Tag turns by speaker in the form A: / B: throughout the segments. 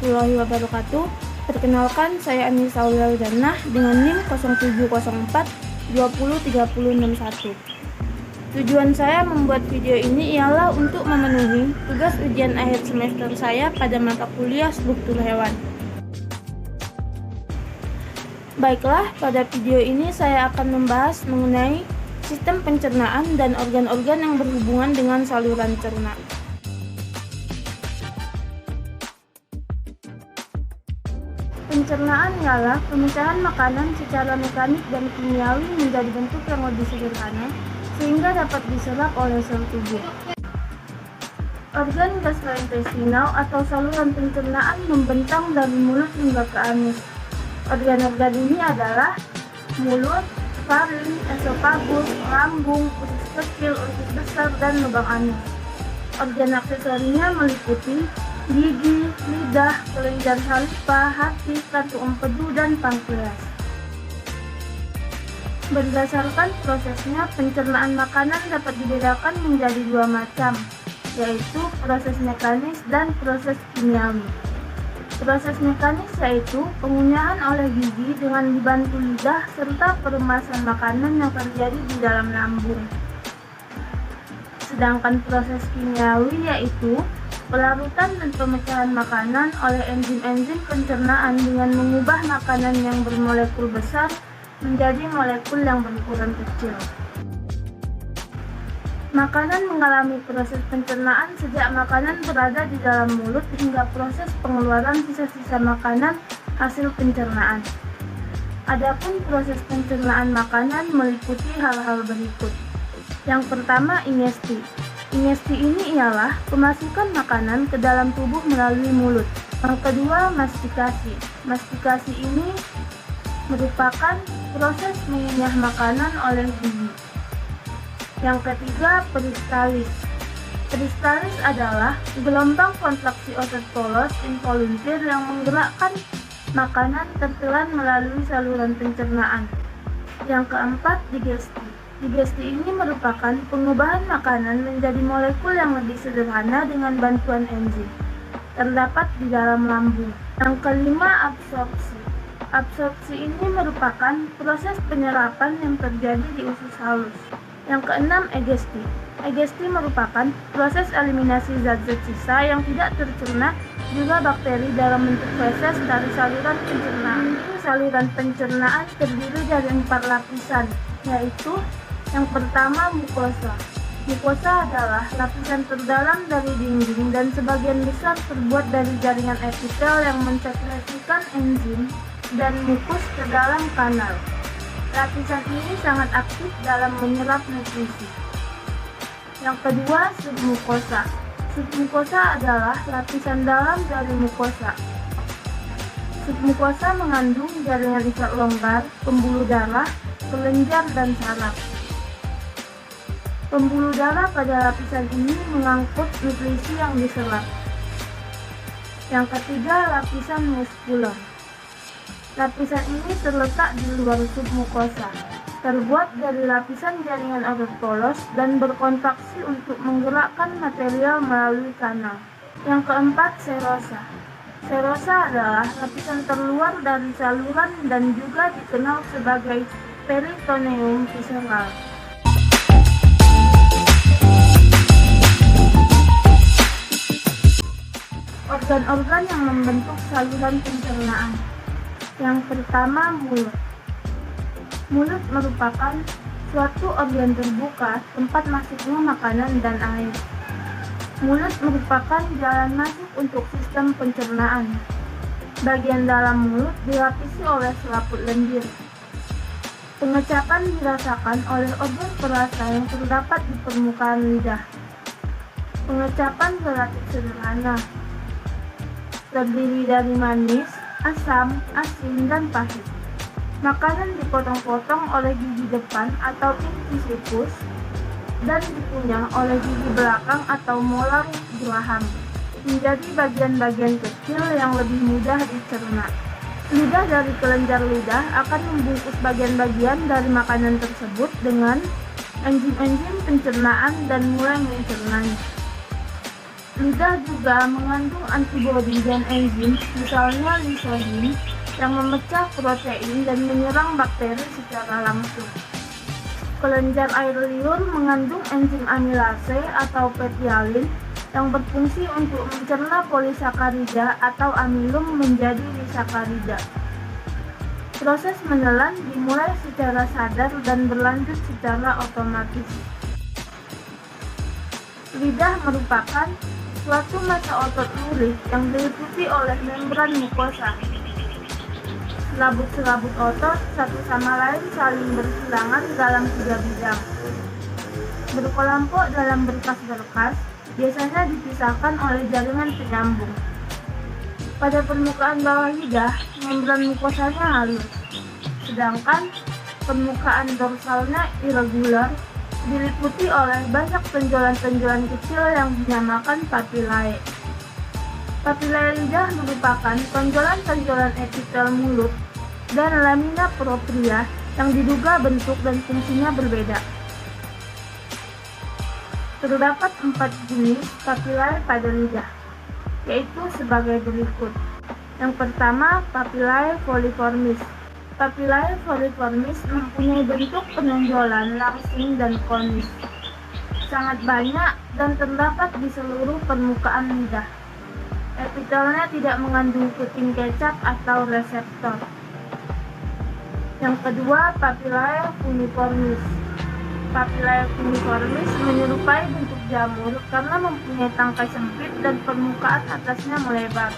A: warahmatullahi wabarakatuh. Perkenalkan, saya Anissa Auliauliana dengan NIM 0704 203061. Tujuan saya membuat video ini ialah untuk memenuhi tugas ujian akhir semester saya pada mata kuliah struktur hewan. Baiklah, pada video ini saya akan membahas mengenai sistem pencernaan dan organ-organ yang berhubungan dengan saluran cerna. Pencernaan ialah pemecahan makanan secara mekanik dan kimiawi menjadi bentuk yang lebih sederhana sehingga dapat diserap oleh sel tubuh. Organ gastrointestinal atau saluran pencernaan membentang dari mulut hingga ke anus. Organ-organ ini adalah mulut, faring, esofagus, lambung, usus kecil, usus besar, dan lubang anus. Organ aksesorinya meliputi gigi, lidah, kelenjar halipa, hati, kantung empedu, dan pankreas. Berdasarkan prosesnya, pencernaan makanan dapat dibedakan menjadi dua macam, yaitu proses mekanis dan proses kimiawi. Proses mekanis yaitu pengunyahan oleh gigi dengan dibantu lidah serta peremasan makanan yang terjadi di dalam lambung. Sedangkan proses kimiawi yaitu pelarutan dan pemecahan makanan oleh enzim-enzim pencernaan dengan mengubah makanan yang bermolekul besar menjadi molekul yang berukuran kecil. Makanan mengalami proses pencernaan sejak makanan berada di dalam mulut hingga proses pengeluaran sisa-sisa makanan hasil pencernaan. Adapun proses pencernaan makanan meliputi hal-hal berikut. Yang pertama, ingesti. Ingesti ini ialah pemasukan makanan ke dalam tubuh melalui mulut. Yang kedua, mastikasi. Mastikasi ini merupakan proses mengunyah makanan oleh gigi. Yang ketiga, peristalis. Peristalis adalah gelombang kontraksi otot polos involuntir yang menggerakkan makanan tertelan melalui saluran pencernaan. Yang keempat, digesti. Digesti ini merupakan pengubahan makanan menjadi molekul yang lebih sederhana dengan bantuan enzim. Terdapat di dalam lambung. Yang kelima, absorpsi. Absorpsi ini merupakan proses penyerapan yang terjadi di usus halus. Yang keenam, egesti. Egesti merupakan proses eliminasi zat-zat sisa yang tidak tercerna juga bakteri dalam bentuk feses dari saluran pencernaan. Saluran pencernaan terdiri dari 4 lapisan, yaitu yang pertama, mukosa. Mukosa adalah lapisan terdalam dari dinding dan sebagian besar terbuat dari jaringan epitel yang mensekresikan enzim dan mukus ke dalam kanal. Lapisan ini sangat aktif dalam menyerap nutrisi. Yang kedua, submukosa. Submukosa adalah lapisan dalam dari mukosa. Submukosa mengandung jaringan ikat longgar, pembuluh darah, kelenjar, dan saraf. Pembuluh darah pada lapisan ini mengangkut nutrisi yang diserap. Yang ketiga, lapisan muskular. Lapisan ini terletak di luar submukosa, terbuat dari lapisan jaringan otot polos dan berkontraksi untuk menggerakkan material melalui kanal. Yang keempat, serosa. Serosa adalah lapisan terluar dari saluran dan juga dikenal sebagai peritoneum visceral. Organ-organ yang membentuk saluran pencernaan. Yang pertama, mulut. Mulut merupakan suatu organ terbuka tempat masuknya makanan dan air. Mulut merupakan jalan masuk untuk sistem pencernaan. Bagian dalam mulut dilapisi oleh selaput lendir. Pengecapan dirasakan oleh organ perasa yang terdapat di permukaan lidah. Pengecapan relatif sederhana, terdiri dari manis, asam, asin, dan pahit. Makanan dipotong-potong oleh gigi depan atau incisivus dan dikunyah oleh gigi belakang atau molar Graham menjadi bagian-bagian kecil yang lebih mudah dicerna. Lidah dari kelenjar lidah akan membungkus bagian-bagian dari makanan tersebut dengan enzim-enzim pencernaan dan mulai mencernanya. Lidah juga mengandung antibodi dan enzim, misalnya lisodim, yang memecah protein dan menyerang bakteri secara langsung. Kelenjar air liur mengandung enzim amilase atau petialin yang berfungsi untuk mencerna polisakarida atau amilum menjadi disakarida. Proses menelan dimulai secara sadar dan berlanjut secara otomatis. Lidah merupakan suatu massa otot lurik yang diliputi oleh membran mukosa. Selabut-selabut otot satu sama lain saling bersilangan dalam 3 bidang. Berkelompok dalam berkas-berkas, biasanya dipisahkan oleh jaringan penyambung. Pada permukaan bawah lidah, membran mukosanya halus, sedangkan permukaan dorsalnya irregular, diliputi oleh banyak penjulan-penjulan kecil yang dinamakan papillae. Papillae lidah merupakan tonjolan-tonjolan epitel mulut dan lamina propria yang diduga bentuk dan fungsinya berbeda. Terdapat 4 jenis papillae pada lidah, yaitu sebagai berikut. Yang pertama, papillae foliformis. Papillae foliformis mempunyai bentuk penonjolan langsing dan konis. Sangat banyak dan terdapat di seluruh permukaan lidah. Epitelnya tidak mengandung puting kecap atau reseptor. Yang kedua, papillae funiformis. Papillae funiformis menyerupai bentuk jamur karena mempunyai tangkai sempit dan permukaan atasnya melebar.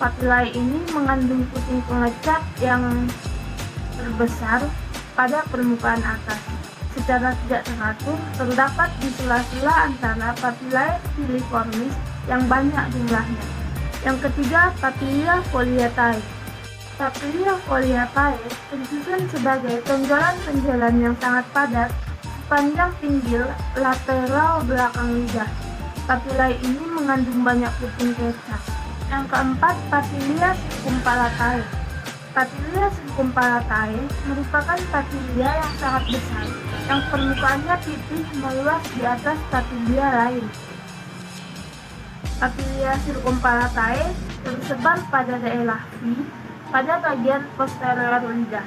A: Papillae ini mengandung puting pengecap yang terbesar pada permukaan atas. Secara tidak teratur, terdapat di sela-sela antara papillae filiformis yang banyak jumlahnya. Yang ketiga, papilla foliatae. Papilla foliatae tersusun sebagai tonjolan-tonjolan yang sangat padat sepanjang pinggir lateral belakang lidah. Papillae ini mengandung banyak puting kecap. Yang keempat, papilla circumpallatae. Papilla circumpallatae merupakan papilla yang sangat besar, yang permukaannya pipih meluas di atas papilla lain. Papilla circumpallatae tersebar pada daerah V pada bagian posterior lidah.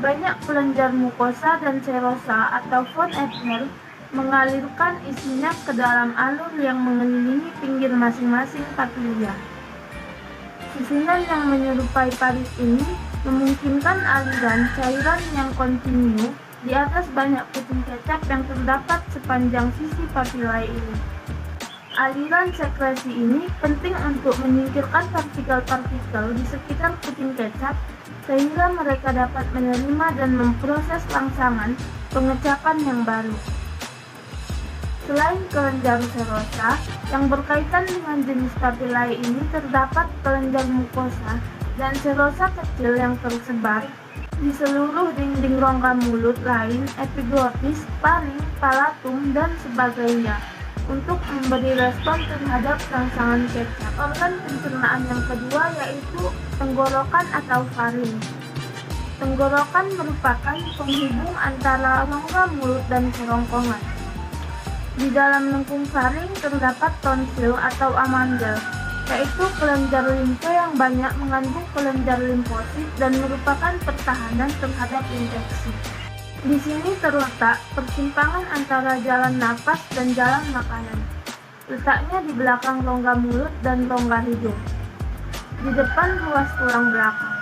A: Banyak kelenjar mukosa dan serosa atau von Ebner mengalirkan isinya ke dalam alur yang mengelilingi pinggir masing-masing papilla. Susunan yang menyerupai paris ini memungkinkan aliran cairan yang kontinu di atas banyak puting kecap yang terdapat sepanjang sisi papillae ini. Aliran sekresi ini penting untuk menyingkirkan partikel-partikel di sekitar puting kecap sehingga mereka dapat menerima dan memproses rangsangan pengecapan yang baru. Selain kelenjar serosa, yang berkaitan dengan jenis papillae ini terdapat kelenjar mukosa dan serosa kecil yang tersebar di seluruh dinding rongga mulut lain, epiglotis, faring, palatum, dan sebagainya untuk memberi respon terhadap rangsangan kecap. Organ pencernaan yang kedua yaitu tenggorokan atau faring. Tenggorokan merupakan penghubung antara rongga mulut dan kerongkongan. Di dalam lengkung faring terdapat tonsil atau amandel, yaitu kelenjar limfe yang banyak mengandung kelenjar limfosit dan merupakan pertahanan terhadap infeksi. Di sini terletak persimpangan antara jalan napas dan jalan makanan. Letaknya di belakang rongga mulut dan rongga hidung. Di depan ruas tulang belakang.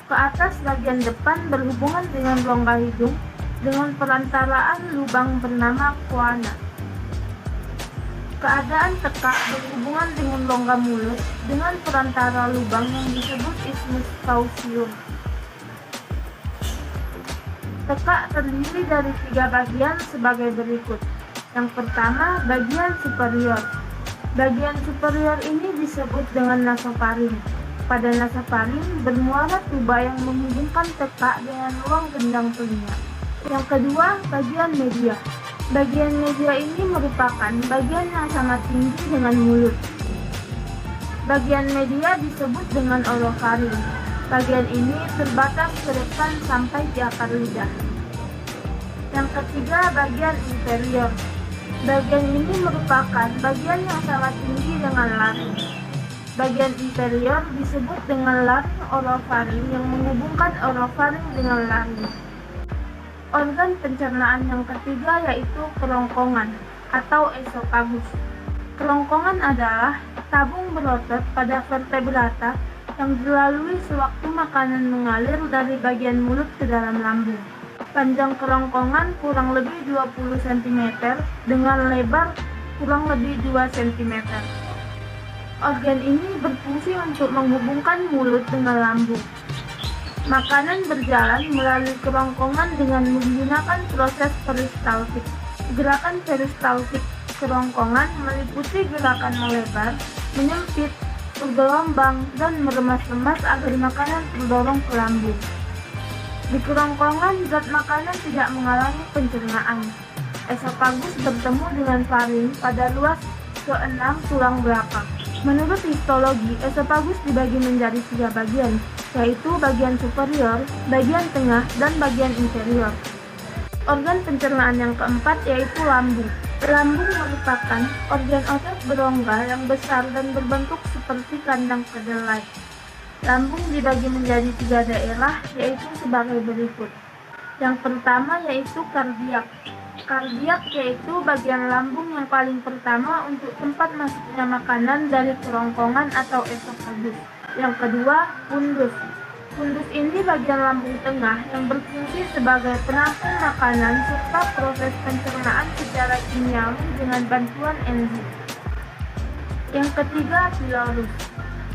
A: Ke atas bagian depan berhubungan dengan rongga hidung dengan perantaraan lubang bernama coana. Keadaan tekak berhubungan dengan rongga mulut dengan perantara lubang yang disebut isthmus pausium. Tekak terdiri dari 3 bagian sebagai berikut. Yang pertama, bagian superior. Bagian superior ini disebut dengan nasofaring. Pada nasofaring bermuara tuba yang menghubungkan tekak dengan ruang gendang telinga. Yang kedua, bagian media. Bagian media ini merupakan bagian yang sangat tinggi dengan mulut. Bagian media disebut dengan orofaring. Bagian ini terbatas ke depan sampai di akar lidah. Yang ketiga, bagian inferior. Bagian ini merupakan bagian yang sangat tinggi dengan laring. Bagian inferior disebut dengan laring orofaring yang menghubungkan orofaring dengan laring. Organ pencernaan yang ketiga yaitu kerongkongan atau esofagus. Kerongkongan adalah tabung berotot pada vertebrata yang dilalui sewaktu makanan mengalir dari bagian mulut ke dalam lambung. Panjang kerongkongan kurang lebih 20 cm dengan lebar kurang lebih 2 cm. Organ ini berfungsi untuk menghubungkan mulut dengan lambung. Makanan berjalan melalui kerongkongan dengan menggunakan proses peristaltik. Gerakan peristaltik kerongkongan meliputi gerakan melebar, menyempit, bergelombang, dan meremas-remas agar makanan terdorong ke lambung. Di kerongkongan, zat makanan tidak mengalami pencernaan. Esofagus bertemu dengan faring pada ruas ke-6 tulang belakang. Menurut histologi, esofagus dibagi menjadi 3 bagian, yaitu bagian superior, bagian tengah, dan bagian inferior. Organ pencernaan yang keempat yaitu lambung. Lambung merupakan organ otot berongga yang besar dan berbentuk seperti kandang kedelai. Lambung dibagi menjadi 3 daerah, yaitu sebagai berikut. Yang pertama yaitu kardiak. Kardiak yaitu bagian lambung yang paling pertama untuk tempat masuknya makanan dari kerongkongan atau esofagus. Yang kedua, fundus. Fundus ini bagian lambung tengah yang berfungsi sebagai penampung makanan serta proses pencernaan secara kimiawi dengan bantuan enzim. Yang ketiga, pilorus.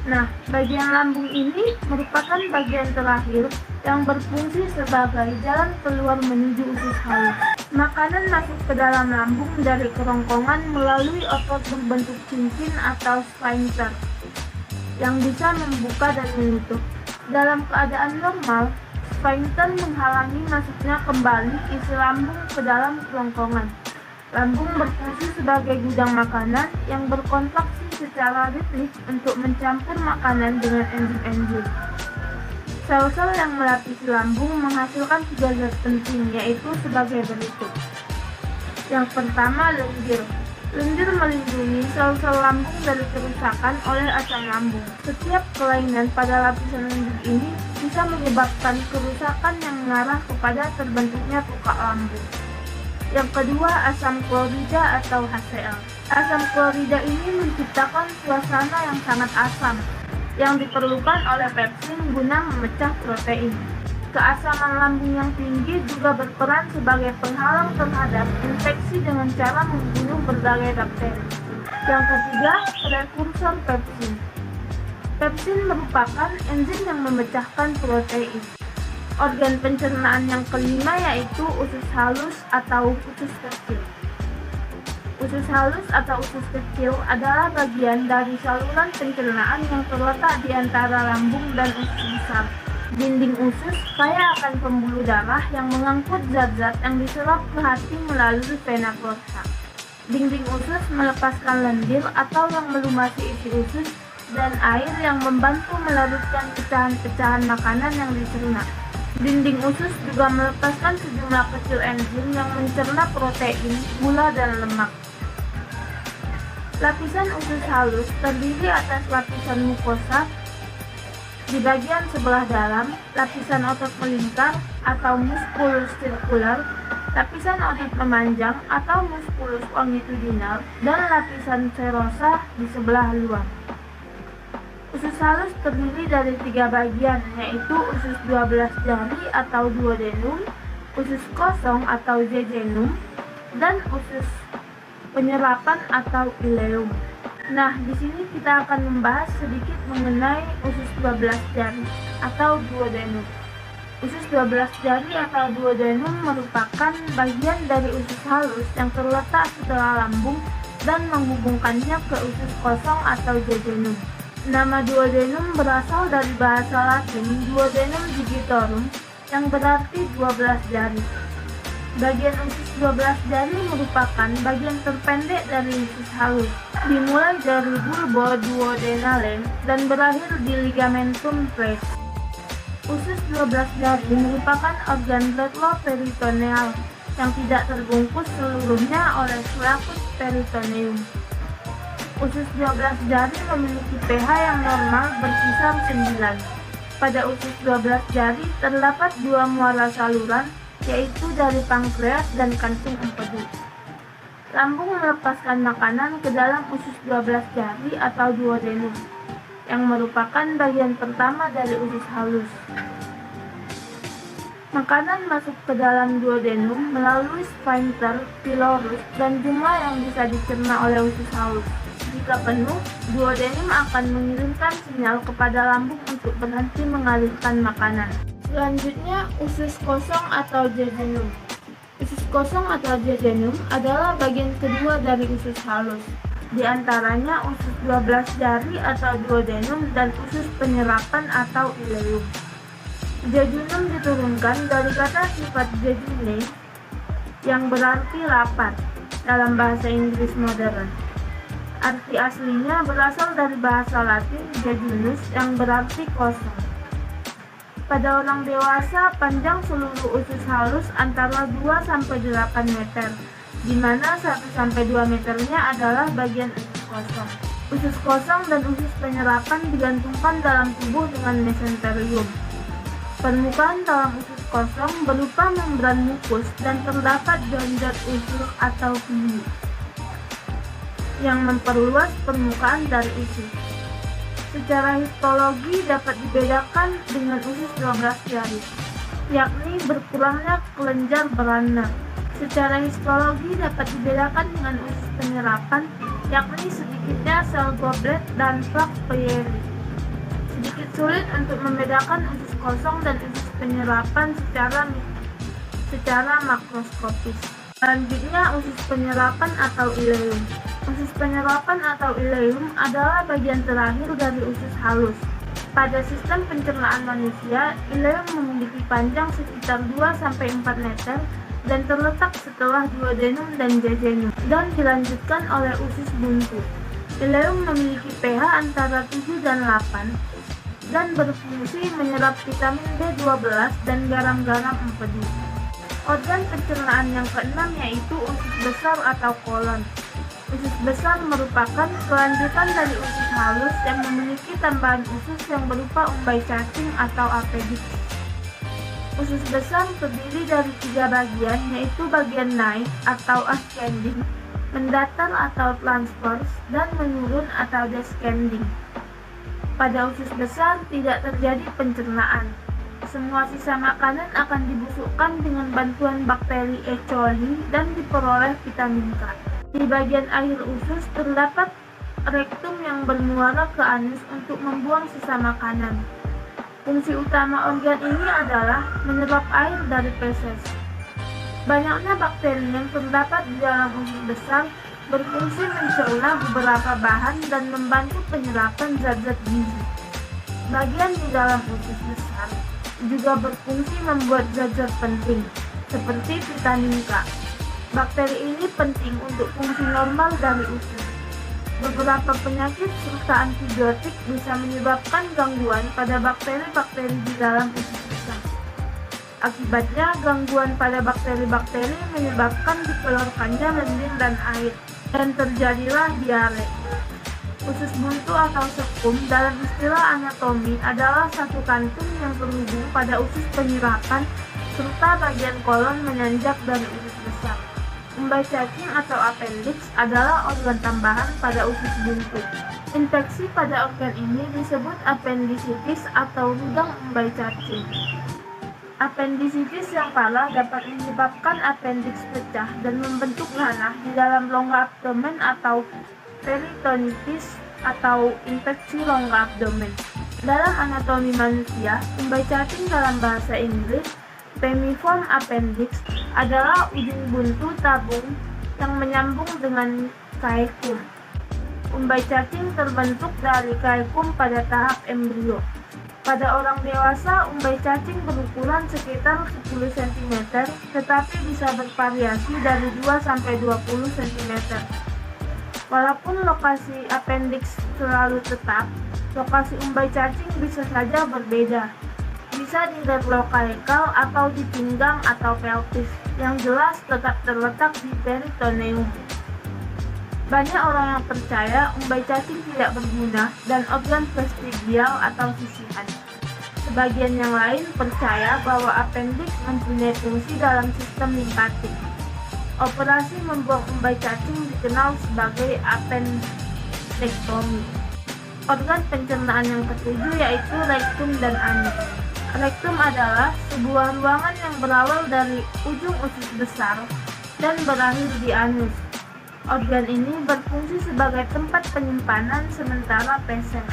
A: Nah, bagian lambung ini merupakan bagian terakhir yang berfungsi sebagai jalan keluar menuju usus halus. Makanan masuk ke dalam lambung dari kerongkongan melalui otot berbentuk cincin atau sphincter yang bisa membuka dan menutup. Dalam keadaan normal, sphincter menghalangi masuknya kembali isi lambung ke dalam kerongkongan. Lambung berfungsi sebagai gudang makanan yang berkontraksi secara ritmik untuk mencampur makanan dengan enzim-enzim. Sel-sel yang melapisi lambung menghasilkan 3 zat penting, yaitu sebagai berikut. Yang pertama, lendir. Lendir melindungi sel-sel lambung dari kerusakan oleh asam lambung. Setiap kelainan pada lapisan lendir ini bisa menyebabkan kerusakan yang mengarah kepada terbentuknya tukak lambung. Yang kedua, asam klorida atau HCl. Asam klorida ini menciptakan suasana yang sangat asam yang diperlukan oleh pepsin guna memecah protein. Keasaman lambung yang tinggi juga berperan sebagai penghalang terhadap infeksi dengan cara membunuh berbagai bakteri. Yang ketiga, prekursor pepsin. Pepsin merupakan enzim yang memecahkan protein. Organ pencernaan yang kelima yaitu usus halus atau usus kecil. Usus halus atau usus kecil adalah bagian dari saluran pencernaan yang terletak di antara lambung dan usus besar. Dinding usus kaya akan pembuluh darah yang mengangkut zat-zat yang diserap ke hati melalui vena porta. Dinding usus melepaskan lendir atau yang melumasi isi usus dan air yang membantu melarutkan pecahan-pecahan makanan yang dicerna. Dinding usus juga melepaskan sejumlah kecil enzim yang mencerna protein, gula, dan lemak. Lapisan usus halus terdiri atas lapisan mukosa di bagian sebelah dalam, lapisan otot melingkar atau musculus circular, lapisan otot memanjang atau musculus longitudinal, dan lapisan serosa di sebelah luar. Usus halus terdiri dari 3 bagian, yaitu usus 12 jari atau duodenum, usus kosong atau jejunum, dan usus penyerapan atau ileum. Nah, di sini kita akan membahas sedikit mengenai usus 12 jari atau duodenum. Usus 12 jari atau duodenum merupakan bagian dari usus halus yang terletak setelah lambung dan menghubungkannya ke usus kosong atau jejunum. Nama duodenum berasal dari bahasa Latin duodenum digitorum yang berarti 12 jari. Bagian usus 12 jari merupakan bagian terpendek dari usus halus, dimulai dari bulbo duodenale dan berakhir di ligamentum pes. Usus 12 jari merupakan organ retroperitoneal yang tidak terbungkus seluruhnya oleh selaput peritoneum. Usus 12 jari memiliki pH yang normal berkisar 9. Pada usus 12 jari terdapat dua muara saluran, yaitu dari pankreas dan kantung empedu. Lambung melepaskan makanan ke dalam usus 12 jari atau duodenum, yang merupakan bagian pertama dari usus halus. Makanan masuk ke dalam duodenum melalui sphincter, pylorus, dan jumlah yang bisa dicerna oleh usus halus. Jika penuh, duodenum akan mengirimkan sinyal kepada lambung untuk berhenti mengalirkan makanan. Selanjutnya, usus kosong atau jejunum. Usus kosong atau jejunum adalah bagian kedua dari usus halus. Di antaranya usus 12 jari atau duodenum dan usus penyerapan atau ileum. Jejunum diturunkan dari kata sifat jejune yang berarti rapat dalam bahasa Inggris modern. Arti aslinya berasal dari bahasa Latin jejunus yang berarti kosong. Pada orang dewasa, panjang seluruh usus halus antara 2-8 meter, di mana 1-2 meternya adalah bagian usus kosong. Usus kosong dan usus penyerapan digantungkan dalam tubuh dengan mesenterium. Permukaan dalam usus kosong berupa membran mukus dan terdapat jonjot usus atau piu yang memperluas permukaan dari usus. Secara histologi dapat dibedakan dengan usus 12 jari, yakni berkurangnya kelenjar beranak. Secara histologi dapat dibedakan dengan usus penyerapan, yakni sedikitnya sel goblet dan plak Peyeri. Sedikit sulit untuk membedakan usus kosong dan usus penyerapan secara makroskopis. Selanjutnya, usus penyerapan atau ileum. Usus penyerapan atau ileum adalah bagian terakhir dari usus halus. Pada sistem pencernaan manusia, ileum memiliki panjang sekitar 2-4 meter dan terletak setelah duodenum dan jejunum, dan dilanjutkan oleh usus buntu. Ileum memiliki pH antara 7 dan 8 dan berfungsi menyerap vitamin B12 dan garam-garam empedu. Organ pencernaan yang keenam yaitu usus besar atau kolon. Usus besar merupakan kelanjutan dari usus halus yang memiliki tambahan usus yang berupa umbai cacing atau appendix. Usus besar terdiri dari 3 bagian, yaitu bagian naik atau ascending, mendatar atau transverse, dan menurun atau descending. Pada usus besar tidak terjadi pencernaan. Semua sisa makanan akan dibusukkan dengan bantuan bakteri E. coli dan diperoleh vitamin K. Di bagian akhir usus terdapat rektum yang bermuara ke anus untuk membuang sisa makanan. Fungsi utama organ ini adalah menyerap air dari feses. Banyaknya bakteri yang terdapat di dalam usus besar berfungsi mencerna beberapa bahan dan membantu penyerapan zat-zat gizi. Bagian di dalam usus besar juga berfungsi membuat zat-zat penting, seperti vitamin K. Bakteri ini penting untuk fungsi normal dari usus. Beberapa penyakit serta antibiotik bisa menyebabkan gangguan pada bakteri-bakteri di dalam usus besar. Akibatnya, gangguan pada bakteri-bakteri menyebabkan dikeluarkannya lendir dan air, dan terjadilah diare. Usus buntu atau sekum dalam istilah anatomi adalah satu kantung yang terhubung pada usus penyerapan serta bagian kolon menanjak dari usus besar. Umbai cacing atau appendix adalah organ tambahan pada usus buntu. Infeksi pada organ ini disebut appendicitis atau rudang umbai cacing. Appendicitis yang parah dapat menyebabkan appendix pecah dan membentuk nanah di dalam rongga abdomen atau peritonitis atau infeksi rongga abdomen. Dalam anatomi manusia, umbai cacing dalam bahasa Inggris, pemiform appendix, adalah ujung buntu tabung yang menyambung dengan caecum. Umbai cacing terbentuk dari caecum pada tahap embrio. Pada orang dewasa, umbai cacing berukuran sekitar 10 cm, tetapi bisa bervariasi dari 2-20 cm. Walaupun lokasi appendix selalu tetap, lokasi umbai cacing bisa saja berbeda. Bisa di local atau di pinggang atau pelvis, yang jelas tetap terletak di peritoneum. Banyak orang yang percaya umbai cacing tidak berguna dan organ vestigial atau sisihan. Sebagian yang lain percaya bahwa appendix mempunyai fungsi dalam sistem limfatik. Operasi membuang umbai cacing dikenal sebagai appendektomi. Organ pencernaan yang ketujuh yaitu rektum dan anus. Rektum adalah sebuah ruangan yang berawal dari ujung usus besar dan berakhir di anus. Organ ini berfungsi sebagai tempat penyimpanan sementara feses.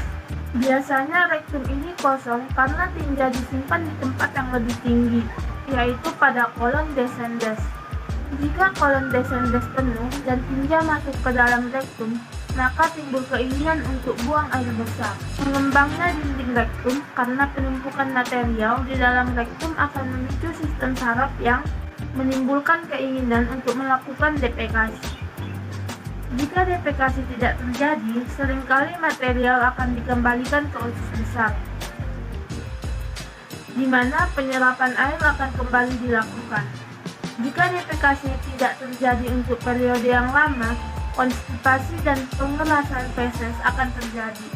A: Biasanya rektum ini kosong karena tinja disimpan di tempat yang lebih tinggi, yaitu pada kolon descendens. Jika kolon descendens penuh dan tinja masuk ke dalam rektum, maka timbul keinginan untuk buang air besar. Mengembangnya dinding rektum karena penumpukan material di dalam rektum akan memicu sistem saraf yang menimbulkan keinginan untuk melakukan defekasi. Jika defekasi tidak terjadi, seringkali material akan dikembalikan ke usus besar, di mana penyerapan air akan kembali dilakukan. Jika defekasi tidak terjadi untuk periode yang lama, konstipasi dan pengerasan feses akan terjadi.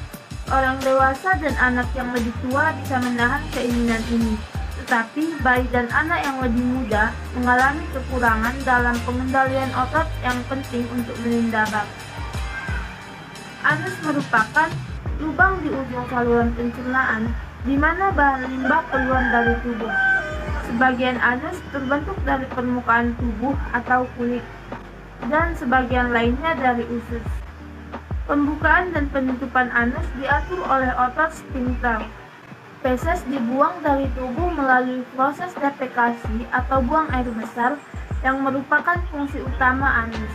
A: Orang dewasa dan anak yang lebih tua bisa menahan keinginan ini, tetapi bayi dan anak yang lebih muda mengalami kekurangan dalam pengendalian otot yang penting untuk menindabak. Anus merupakan lubang di ujung saluran pencernaan di mana bahan limbah keluar dari tubuh. Sebagian anus terbentuk dari permukaan tubuh atau kulit, dan sebagian lainnya dari usus. Pembukaan dan penutupan anus diatur oleh otot sphincter. Feses dibuang dari tubuh melalui proses defekasi atau buang air besar yang merupakan fungsi utama anus.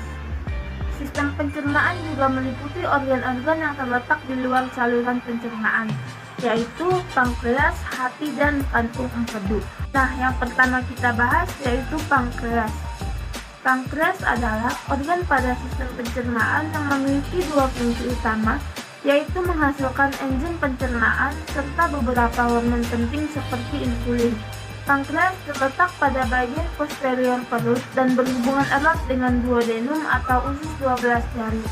A: Sistem pencernaan juga meliputi organ-organ yang terletak di luar saluran pencernaan, yaitu pankreas, hati, dan kantung empedu. Nah, yang pertama kita bahas yaitu pankreas. Pankreas adalah organ pada sistem pencernaan yang memiliki dua fungsi utama, yaitu menghasilkan enzim pencernaan serta beberapa hormon penting seperti insulin. Pankreas terletak pada bagian posterior perut dan berhubungan erat dengan duodenum atau usus 12 jari.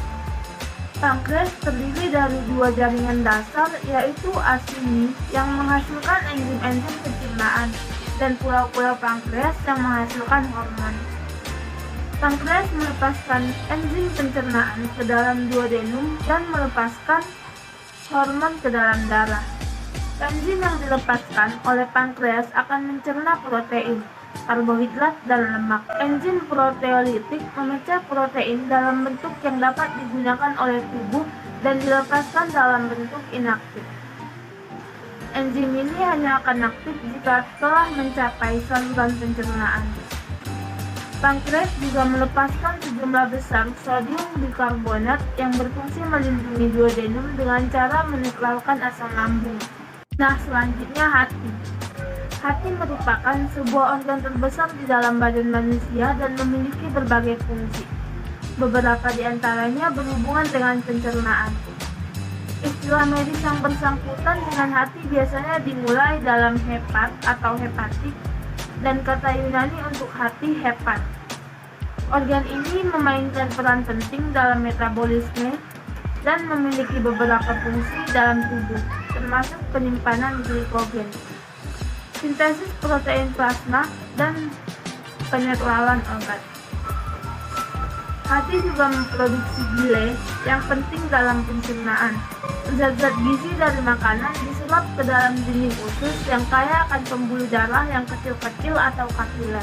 A: Pankreas terdiri dari dua jaringan dasar, yaitu acini yang menghasilkan enzim-enzim pencernaan dan pulau-pulau pankreas yang menghasilkan hormon. Pankreas melepaskan enzim pencernaan ke dalam duodenum dan melepaskan hormon ke dalam darah. Enzim yang dilepaskan oleh pankreas akan mencerna protein, karbohidrat, dan lemak. Enzim proteolitik memecah protein dalam bentuk yang dapat digunakan oleh tubuh dan dilepaskan dalam bentuk inaktif. Enzim ini hanya akan aktif jika telah mencapai saluran pencernaan. Pankreas juga melepaskan sejumlah besar sodium bikarbonat yang berfungsi melindungi duodenum dengan cara menetralkan asam lambung. Nah, selanjutnya hati. Hati merupakan sebuah organ terbesar di dalam badan manusia dan memiliki berbagai fungsi. Beberapa di antaranya berhubungan dengan pencernaan. Istilah medis yang bersangkutan dengan hati biasanya dimulai dalam hepat atau hepatik, dan kata Yunani untuk hati hepat. Organ ini memainkan peran penting dalam metabolisme dan memiliki beberapa fungsi dalam tubuh, termasuk penyimpanan glikogen, sintesis protein plasma, dan penetralan obat. Hati juga memproduksi bile yang penting dalam pencernaan. Zat-zat gizi dari makanan diserap ke dalam dinding usus yang kaya akan pembuluh darah yang kecil-kecil atau kapiler.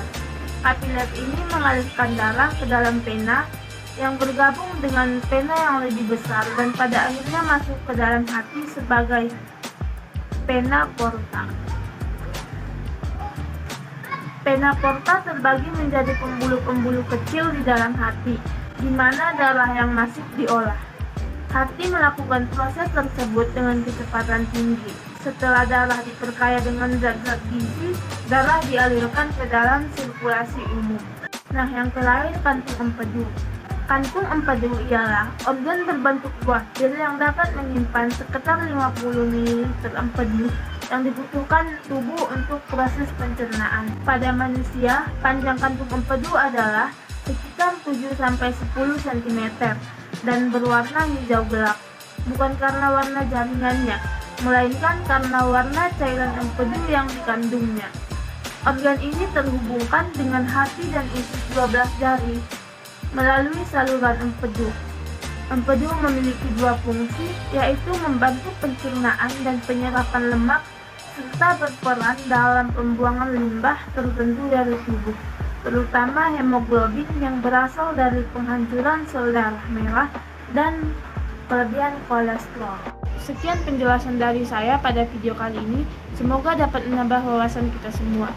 A: Kapiler ini mengalirkan darah ke dalam pena yang bergabung dengan pena yang lebih besar dan pada akhirnya masuk ke dalam hati sebagai pena porta. Pena porta terbagi menjadi pembuluh-pembuluh kecil di dalam hati, di mana darah yang masif diolah. Hati melakukan proses tersebut dengan kecepatan tinggi. Setelah darah diperkaya dengan zat-zat gizi, darah dialirkan ke dalam sirkulasi umum. Nah, yang terakhir kantung empedu. Kantung empedu ialah organ berbentuk buah pil yang dapat menyimpan sekitar 50 ml empedu yang dibutuhkan tubuh untuk proses pencernaan. Pada manusia, panjang kantung empedu adalah sekitar 7-10 cm dan berwarna hijau gelap, bukan karena warna jaringannya, melainkan karena warna cairan empedu yang dikandungnya. Organ ini terhubungkan dengan hati dan usus 12 jari melalui saluran empedu. Empedu memiliki dua fungsi, yaitu membantu pencernaan dan penyerapan lemak, serta berperan dalam pembuangan limbah tertentu dari tubuh, terutama hemoglobin yang berasal dari penghancuran sel darah merah dan kelebihan kolesterol. Sekian penjelasan dari saya pada video kali ini, semoga dapat menambah wawasan kita semua.